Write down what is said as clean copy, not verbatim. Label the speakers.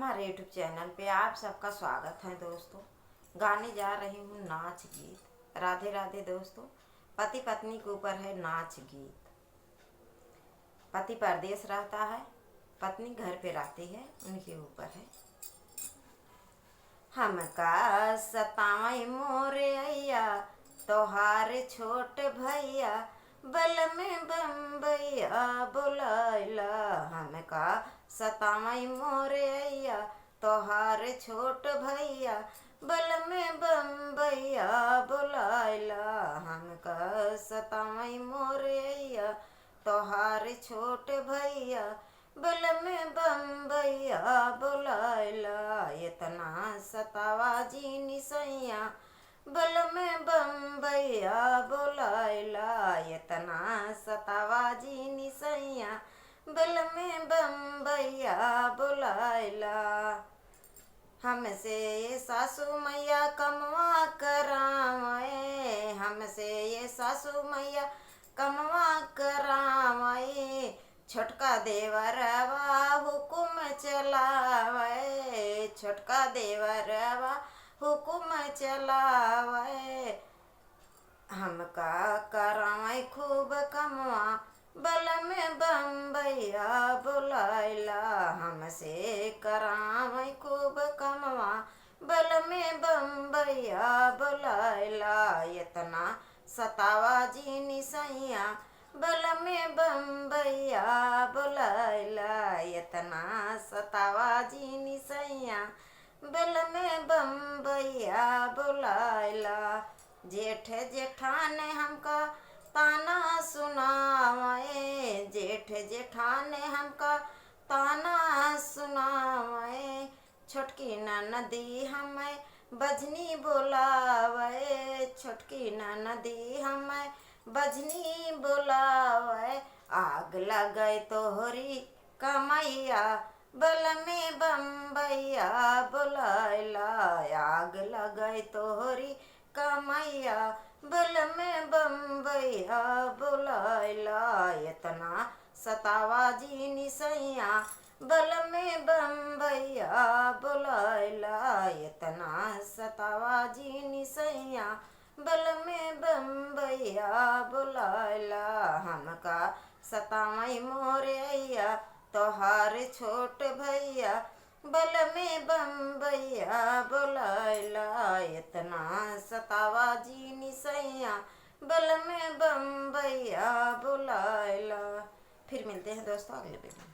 Speaker 1: हमारे YouTube channel पे आप सबका स्वागत है दोस्तों। गाने जा रही हूँ नाच गीत। राधे राधे दोस्तों। पति पत्नी के ऊपर है नाच गीत। पति परदेश रहता है, पत्नी घर पे रहती है, उनके ऊपर है। हमका सतावई मोरे अय्या, तोहार छोट भैया, बल में बम्बैया बुलाइला। हमका सतावई मोरे अय्या, तोहार छोट भैया, बल में बम्बैया बुलाइला। हमका सतावई मोरे अय्या, तोहार छोट भैया, बल में बम्बैया बुलाइला। इतना सतावा जी निसैया, बल में बम्बैया बुलाइला। इतना सतावा जी निसैया, बल में बम्बैया बुलाइला। हमसे ये सासू मैया कमवा करावे, हमसे ये सासू मैया कमवा करावे। छोटका देवरवा हुकुम चलावे, छोटका देवरवा हुकुम चलावे। हमका करावे खूब कमवा, बल में बम्बैया बुलाइला। हमसे करावे खूब कमवा, बल में बम्बैया बुलाइला। इतना सतावा जी निसैया, बल में बम्बैया बुलाइला। इतना सतावा जी निसैया, बल में बम्बैया बुलाइला। जेठ जेठान हमका ताना सुनावे, जेठ जेठान हमका ताना सुनावे। छोटकी ननदी हमें बजनी बुलावे, छोटकी ननदी हमें बजनी बुलावे। आग लगे तोहरी कमैया, बल में बम्बैया बुलाइला। आग लगे तोहरी कमैया, बल में बम्बैया बुलाइला। इतना सतावा जी निसैया, बल में बम्बैया बुलाइला। इतना सतावा जी निसैया, बल में बम्बैया बुलाइला। हमका सतावई मोरे अय्या, तोहार छोट भैया, बल में बम्बैया बुलाइला। इतना सतावा जी निसैया, बल में बम्बैया बुलाइला। फिर मिलते हैं दोस्तों अगले वीडियो में।